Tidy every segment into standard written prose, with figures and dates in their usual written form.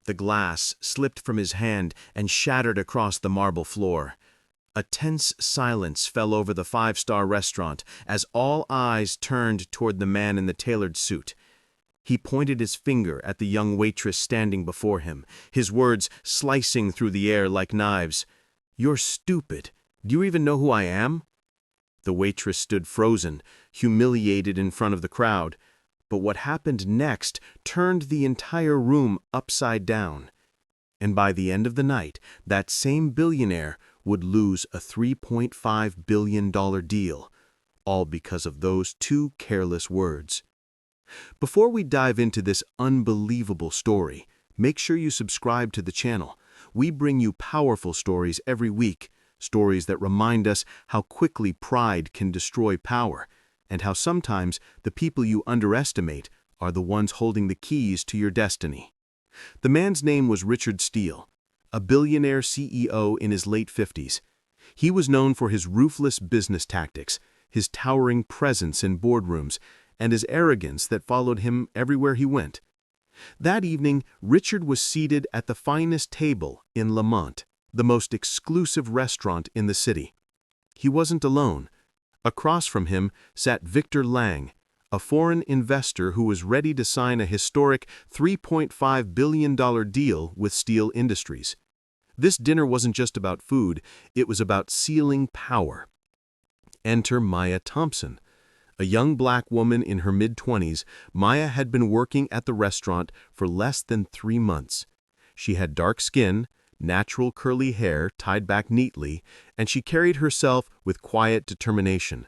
The glass slipped from his hand and shattered across the marble floor. A tense silence fell over the five-star restaurant as all eyes turned toward the man in the tailored suit. He pointed his finger at the young waitress standing before him, his words slicing through the air like knives. "You're stupid. Do you even know who I am?" The waitress stood frozen, humiliated in front of the crowd. But what happened next turned the entire room upside down. And by the end of the night, that same billionaire would lose a $3.5 billion deal, all because of those two careless words. Before we dive into this unbelievable story, make sure you subscribe to the channel. We bring you powerful stories every week, stories that remind us how quickly pride can destroy power, and how sometimes the people you underestimate are the ones holding the keys to your destiny. The man's name was Richard Steele, a billionaire CEO in his late 50s. He was known for his ruthless business tactics, his towering presence in boardrooms, and his arrogance that followed him everywhere he went. That evening, Richard was seated at the finest table in Lamont, the most exclusive restaurant in the city. He wasn't alone. Across from him sat Victor Lang, a foreign investor who was ready to sign a historic $3.5 billion deal with Steele Industries. This dinner wasn't just about food, it was about sealing power. Enter Maya Thompson. A young black woman in her mid-20s, Maya had been working at the restaurant for less than 3 months. She had dark skin, natural curly hair tied back neatly, and she carried herself with quiet determination.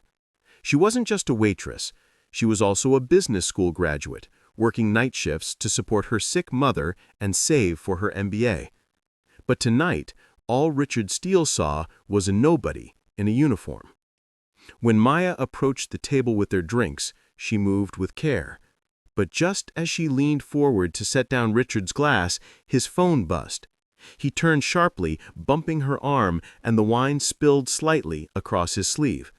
She wasn't just a waitress. She was also a business school graduate, working night shifts to support her sick mother and save for her MBA. But tonight, all Richard Steele saw was a nobody in a uniform. When Maya approached the table with their drinks, she moved with care. But just as she leaned forward to set down Richard's glass, his phone buzzed. He turned sharply, bumping her arm, and the wine spilled slightly across his sleeve.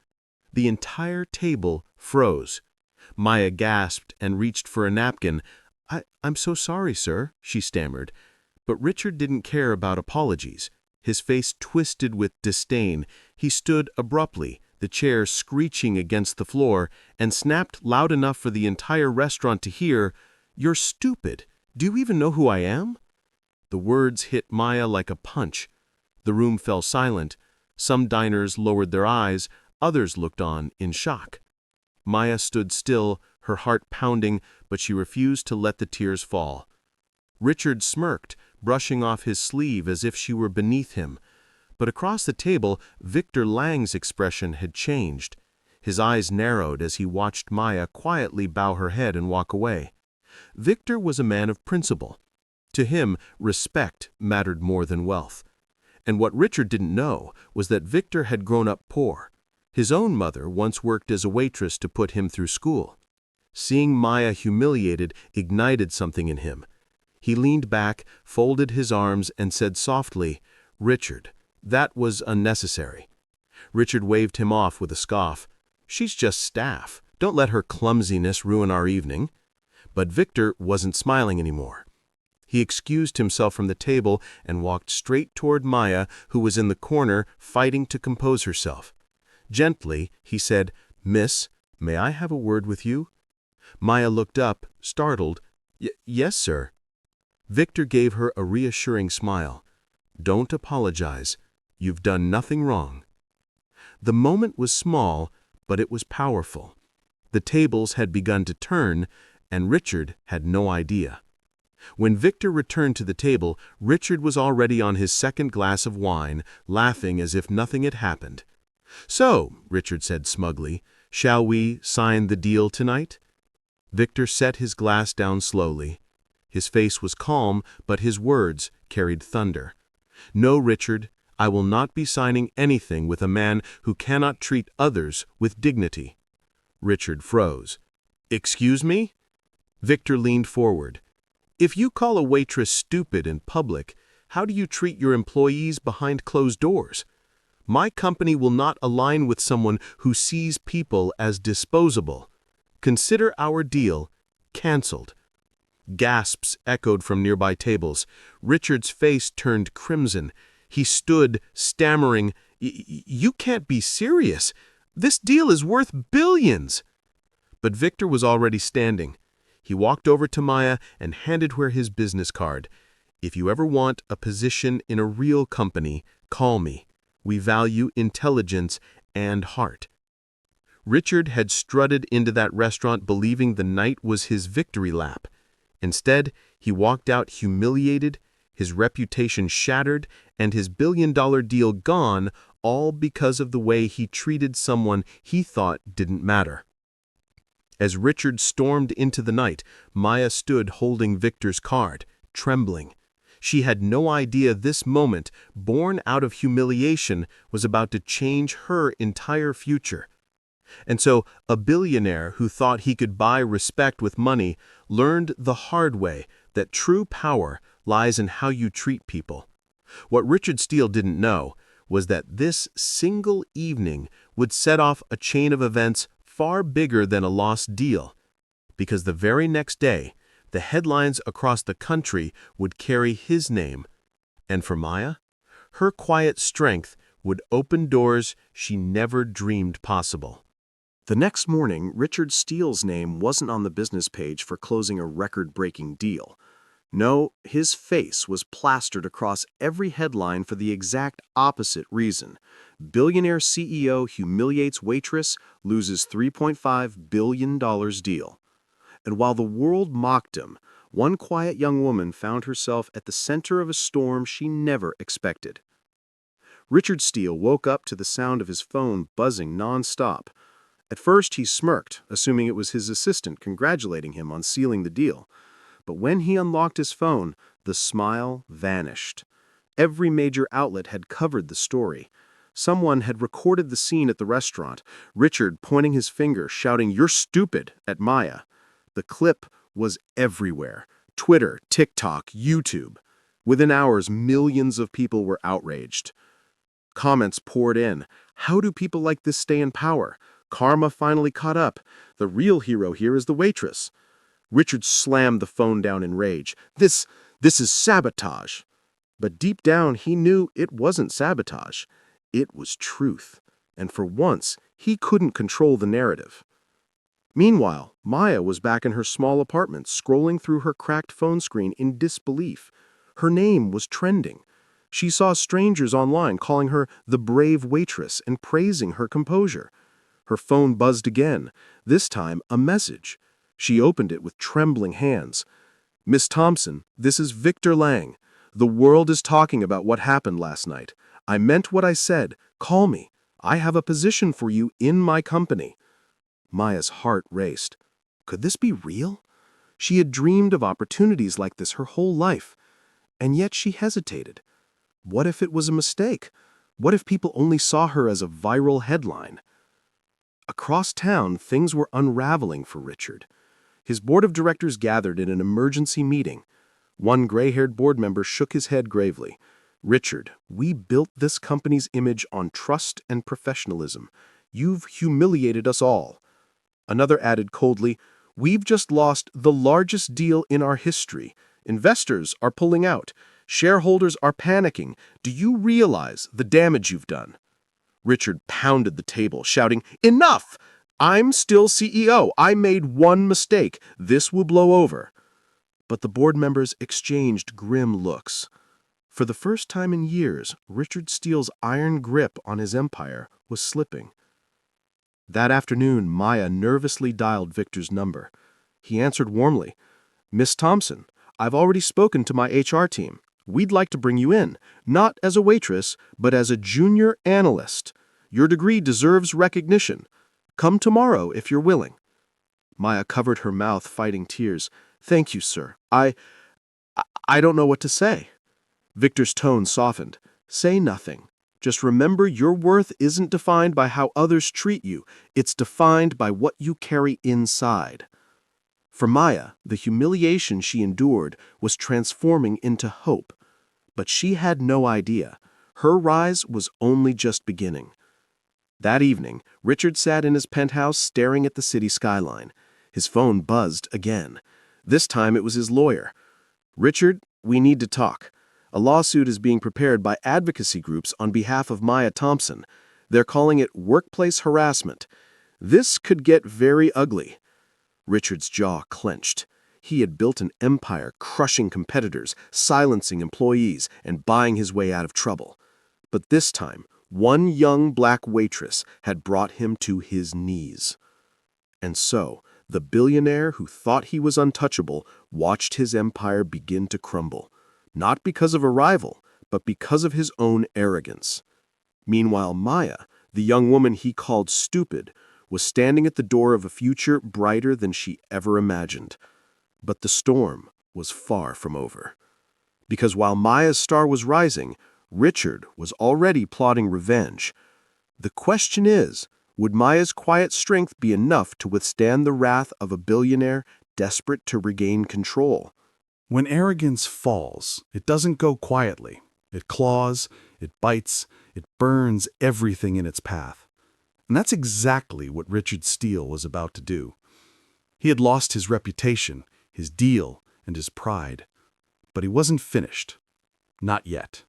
The entire table froze. Maya gasped and reached for a napkin. I'm so sorry, sir," she stammered. But Richard didn't care about apologies. His face twisted with disdain. He stood abruptly, the chair screeching against the floor, and snapped loud enough for the entire restaurant to hear, "You're stupid. Do you even know who I am?" The words hit Maya like a punch. The room fell silent. Some diners lowered their eyes, others looked on in shock. Maya stood still, her heart pounding, but she refused to let the tears fall. Richard smirked, brushing off his sleeve as if she were beneath him. But across the table, Victor Lang's expression had changed. His eyes narrowed as he watched Maya quietly bow her head and walk away. Victor was a man of principle. To him, respect mattered more than wealth. And what Richard didn't know was that Victor had grown up poor. His own mother once worked as a waitress to put him through school. Seeing Maya humiliated ignited something in him. He leaned back, folded his arms, and said softly, "Richard, that was unnecessary." Richard waved him off with a scoff. "She's just staff. Don't let her clumsiness ruin our evening." But Victor wasn't smiling anymore. He excused himself from the table and walked straight toward Maya, who was in the corner fighting to compose herself. Gently, he said, "Miss, may I have a word with you?" Maya looked up, startled. Yes, sir." Victor gave her a reassuring smile. "Don't apologize. You've done nothing wrong." The moment was small, but it was powerful. The tables had begun to turn, and Richard had no idea. When Victor returned to the table, Richard was already on his second glass of wine, laughing as if nothing had happened. "So," Richard said smugly, "shall we sign the deal tonight?" Victor set his glass down slowly. His face was calm, but his words carried thunder. "No, Richard, I will not be signing anything with a man who cannot treat others with dignity." Richard froze. "Excuse me?" Victor leaned forward. "If you call a waitress stupid in public, how do you treat your employees behind closed doors? My company will not align with someone who sees people as disposable. Consider our deal canceled." Gasps echoed from nearby tables. Richard's face turned crimson. He stood, stammering, "You can't be serious. This deal is worth billions." But Victor was already standing. He walked over to Maya and handed her his business card. "If you ever want a position in a real company, call me. We value intelligence and heart." Richard had strutted into that restaurant believing the night was his victory lap. Instead, he walked out humiliated, his reputation shattered, and his billion-dollar deal gone, all because of the way he treated someone he thought didn't matter. As Richard stormed into the night, Maya stood holding Victor's card, trembling. She had no idea this moment, born out of humiliation, was about to change her entire future. And so, a billionaire who thought he could buy respect with money learned the hard way that true power lies in how you treat people. What Richard Steele didn't know was that this single evening would set off a chain of events far bigger than a lost deal, because the very next day, the headlines across the country would carry his name. And for Maya, her quiet strength would open doors she never dreamed possible. The next morning, Richard Steele's name wasn't on the business page for closing a record-breaking deal. No, his face was plastered across every headline for the exact opposite reason. Billionaire CEO humiliates waitress, loses $3.5 billion deal. And while the world mocked him, one quiet young woman found herself at the center of a storm she never expected. Richard Steele woke up to the sound of his phone buzzing nonstop. At first, he smirked, assuming it was his assistant congratulating him on sealing the deal. But when he unlocked his phone, the smile vanished. Every major outlet had covered the story. Someone had recorded the scene at the restaurant, Richard pointing his finger, shouting, "You're stupid," at Maya. The clip was everywhere: Twitter, TikTok, YouTube. Within hours, millions of people were outraged. Comments poured in. "How do people like this stay in power? Karma finally caught up. The real hero here is the waitress." Richard slammed the phone down in rage. This is sabotage." But deep down, he knew it wasn't sabotage. It was truth. And for once, he couldn't control the narrative. Meanwhile, Maya was back in her small apartment, scrolling through her cracked phone screen in disbelief. Her name was trending. She saw strangers online calling her the brave waitress and praising her composure. Her phone buzzed again, this time a message. She opened it with trembling hands. "Miss Thompson, this is Victor Lang. The world is talking about what happened last night. I meant what I said. Call me. I have a position for you in my company." Maya's heart raced. Could this be real? She had dreamed of opportunities like this her whole life, and yet she hesitated. What if it was a mistake? What if people only saw her as a viral headline? Across town, things were unraveling for Richard. His board of directors gathered in an emergency meeting. One gray-haired board member shook his head gravely. "Richard, we built this company's image on trust and professionalism. You've humiliated us all." Another added coldly, "We've just lost the largest deal in our history. Investors are pulling out. Shareholders are panicking. Do you realize the damage you've done?" Richard pounded the table, shouting, "Enough! I'm still CEO. I made one mistake. This will blow over." But the board members exchanged grim looks. For the first time in years, Richard Steele's iron grip on his empire was slipping. That afternoon, Maya nervously dialed Victor's number. He answered warmly, "Miss Thompson, I've already spoken to my HR team. We'd like to bring you in, not as a waitress, but as a junior analyst. Your degree deserves recognition. Come tomorrow if you're willing." Maya covered her mouth, fighting tears. "Thank you, sir. I don't know what to say." Victor's tone softened. "Say nothing. Just remember your worth isn't defined by how others treat you. It's defined by what you carry inside." For Maya, the humiliation she endured was transforming into hope. But she had no idea. Her rise was only just beginning. That evening, Richard sat in his penthouse staring at the city skyline. His phone buzzed again. This time it was his lawyer. "Richard, we need to talk. A lawsuit is being prepared by advocacy groups on behalf of Maya Thompson. They're calling it workplace harassment. This could get very ugly." Richard's jaw clenched. He had built an empire crushing competitors, silencing employees, and buying his way out of trouble. But this time, one young black waitress had brought him to his knees. And so, the billionaire who thought he was untouchable watched his empire begin to crumble, not because of a rival, but because of his own arrogance. Meanwhile, Maya, the young woman he called stupid, was standing at the door of a future brighter than she ever imagined. But the storm was far from over. Because while Maya's star was rising, Richard was already plotting revenge. The question is, would Maya's quiet strength be enough to withstand the wrath of a billionaire desperate to regain control? When arrogance falls, it doesn't go quietly. It claws, it bites, it burns everything in its path. And that's exactly what Richard Steele was about to do. He had lost his reputation, his deal, and his pride. But he wasn't finished. Not yet.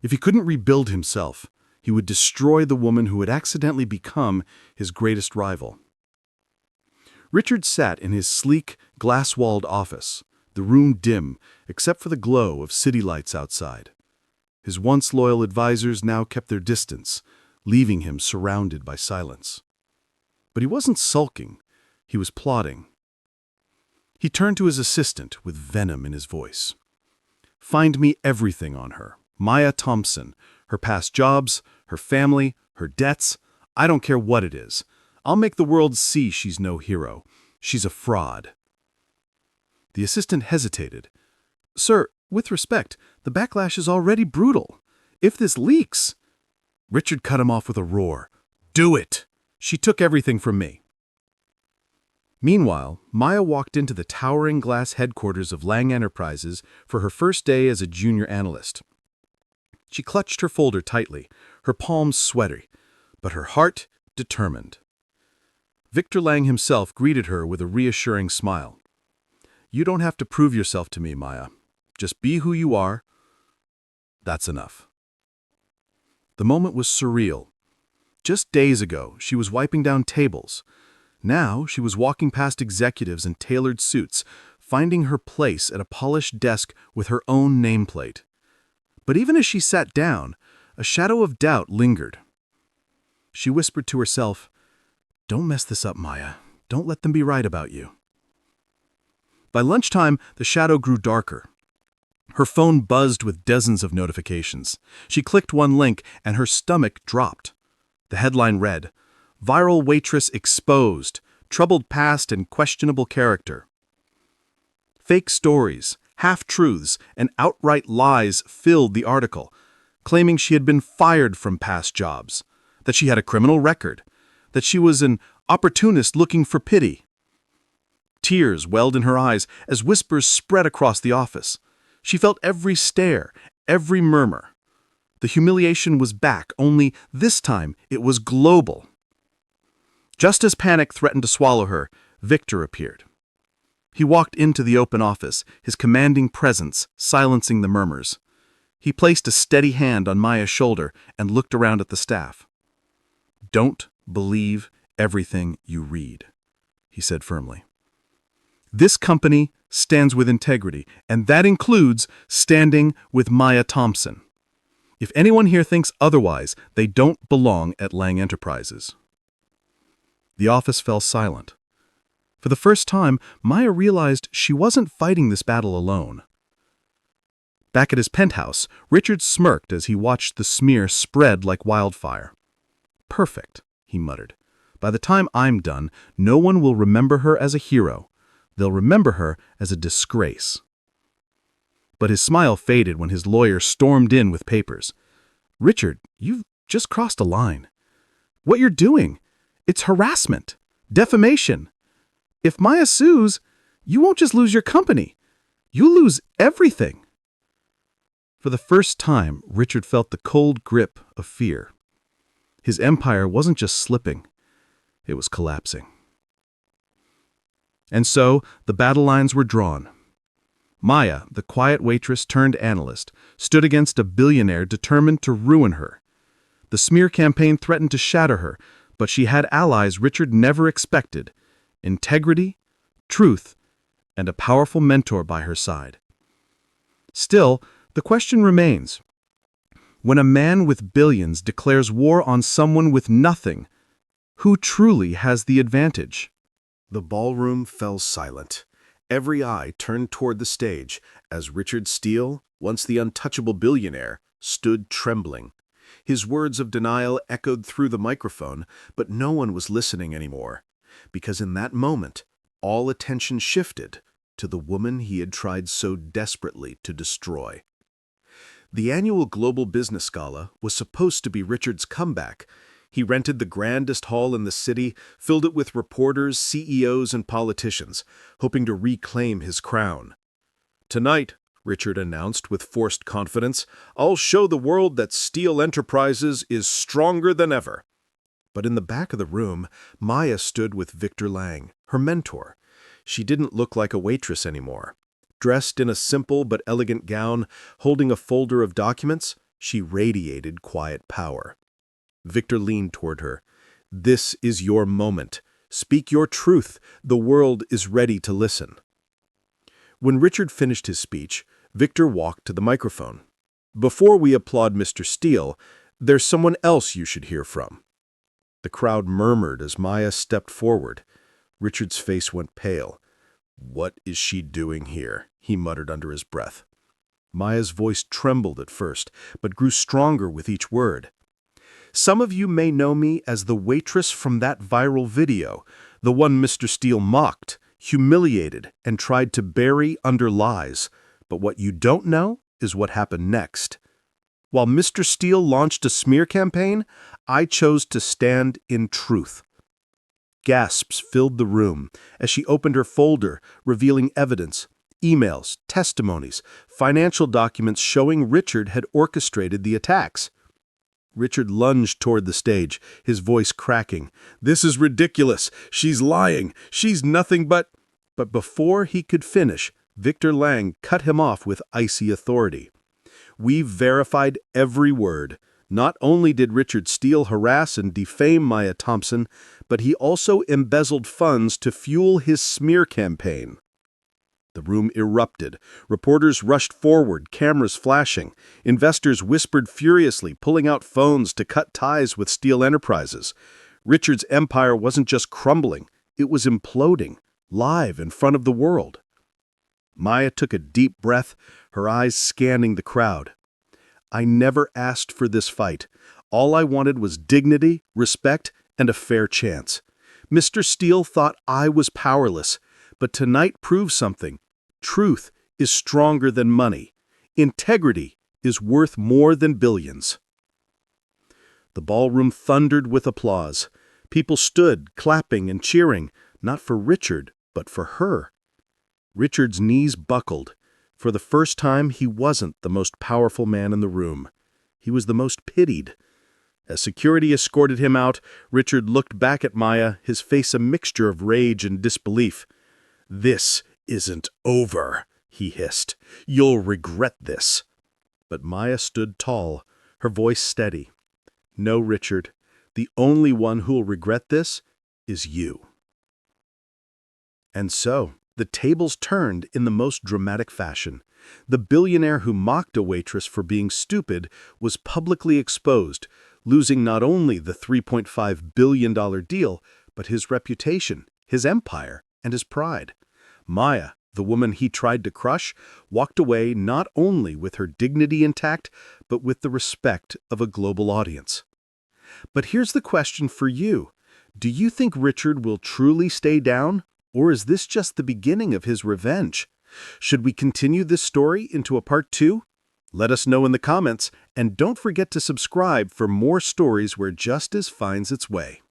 If he couldn't rebuild himself, he would destroy the woman who had accidentally become his greatest rival. Richard sat in his sleek, glass-walled office, the room dim except for the glow of city lights outside. His once loyal advisors now kept their distance, leaving him surrounded by silence. But he wasn't sulking. He was plotting. He turned to his assistant with venom in his voice. "Find me everything on her. Maya Thompson, her past jobs, her family, her debts. I don't care what it is. I'll make the world see she's no hero. She's a fraud." The assistant hesitated. "Sir, with respect, the backlash is already brutal. If this leaks—" Richard cut him off with a roar. "Do it! She took everything from me." Meanwhile, Maya walked into the towering glass headquarters of Lang Enterprises for her first day as a junior analyst. She clutched her folder tightly, her palms sweaty, but her heart determined. Victor Lang himself greeted her with a reassuring smile. "You don't have to prove yourself to me, Maya. Just be who you are. That's enough." The moment was surreal. Just days ago, she was wiping down tables. Now, she was walking past executives in tailored suits, finding her place at a polished desk with her own nameplate. But even as she sat down, a shadow of doubt lingered. She whispered to herself, "Don't mess this up, Maya. Don't let them be right about you." By lunchtime, the shadow grew darker. Her phone buzzed with dozens of notifications. She clicked one link, and her stomach dropped. The headline read, "Viral Waitress Exposed, Troubled Past and Questionable Character." Fake stories, half-truths, and outright lies filled the article, claiming she had been fired from past jobs, that she had a criminal record, that she was an opportunist looking for pity. Tears welled in her eyes as whispers spread across the office. She felt every stare, every murmur. The humiliation was back, only this time it was global. Just as panic threatened to swallow her, Victor appeared. He walked into the open office, his commanding presence silencing the murmurs. He placed a steady hand on Maya's shoulder and looked around at the staff. "Don't believe everything you read," he said firmly. "This company stands with integrity, and that includes standing with Maya Thompson. If anyone here thinks otherwise, they don't belong at Lang Enterprises." The office fell silent. For the first time, Maya realized she wasn't fighting this battle alone. Back at his penthouse, Richard smirked as he watched the smear spread like wildfire. "Perfect," he muttered. "By the time I'm done, no one will remember her as a hero. They'll remember her as a disgrace." But his smile faded when his lawyer stormed in with papers. "Richard, you've just crossed a line. What you're doing, it's harassment, defamation. If Maya sues, you won't just lose your company. You'll lose everything." For the first time, Richard felt the cold grip of fear. His empire wasn't just slipping, it was collapsing. And so the battle lines were drawn. Maya, the quiet waitress turned analyst, stood against a billionaire determined to ruin her. The smear campaign threatened to shatter her, but she had allies Richard never expected: integrity, truth, and a powerful mentor by her side. Still, the question remains: when a man with billions declares war on someone with nothing, who truly has the advantage? The ballroom fell silent. Every eye turned toward the stage as Richard Steele, once the untouchable billionaire, stood trembling. His words of denial echoed through the microphone, but no one was listening anymore, because in that moment, all attention shifted to the woman he had tried so desperately to destroy. The annual Global Business Gala was supposed to be Richard's comeback. He rented the grandest hall in the city, filled it with reporters, CEOs, and politicians, hoping to reclaim his crown. "Tonight," Richard announced with forced confidence, "I'll show the world that Steele Enterprises is stronger than ever." But in the back of the room, Maya stood with Victor Lang, her mentor. She didn't look like a waitress anymore. Dressed in a simple but elegant gown, holding a folder of documents, she radiated quiet power. Victor leaned toward her. "This is your moment. Speak your truth. The world is ready to listen." When Richard finished his speech, Victor walked to the microphone. "Before we applaud Mr. Steele, there's someone else you should hear from." The crowd murmured as Maya stepped forward. Richard's face went pale. "What is she doing here?" he muttered under his breath. Maya's voice trembled at first, but grew stronger with each word. "Some of you may know me as the waitress from that viral video, the one Mr. Steele mocked, humiliated, and tried to bury under lies. But what you don't know is what happened next. While Mr. Steele launched a smear campaign, I chose to stand in truth." Gasps filled the room as she opened her folder, revealing evidence, emails, testimonies, financial documents showing Richard had orchestrated the attacks. Richard lunged toward the stage, his voice cracking. "This is ridiculous. She's lying. She's nothing but—" But before he could finish, Victor Lang cut him off with icy authority. "We've verified every word. Not only did Richard Steele harass and defame Maya Thompson, but he also embezzled funds to fuel his smear campaign." The room erupted. Reporters rushed forward, cameras flashing. Investors whispered furiously, pulling out phones to cut ties with Steele Enterprises. Richard's empire wasn't just crumbling, it was imploding, live in front of the world. Maya took a deep breath, her eyes scanning the crowd. "I never asked for this fight. All I wanted was dignity, respect, and a fair chance. Mr. Steele thought I was powerless, but tonight proves something. Truth is stronger than money. Integrity is worth more than billions." The ballroom thundered with applause. People stood, clapping and cheering, not for Richard, but for her. Richard's knees buckled. For the first time, he wasn't the most powerful man in the room. He was the most pitied. As security escorted him out, Richard looked back at Maya, his face a mixture of rage and disbelief. "This isn't over," he hissed. "You'll regret this." But Maya stood tall, her voice steady. "No, Richard, the only one who'll regret this is you." And so, the tables turned in the most dramatic fashion. The billionaire who mocked a waitress for being stupid was publicly exposed, losing not only the $3.5 billion deal, but his reputation, his empire, and his pride. Maya, the woman he tried to crush, walked away not only with her dignity intact, but with the respect of a global audience. But here's the question for you. Do you think Richard will truly stay down, or is this just the beginning of his revenge? Should we continue this story into a part 2? Let us know in the comments, and don't forget to subscribe for more stories where justice finds its way.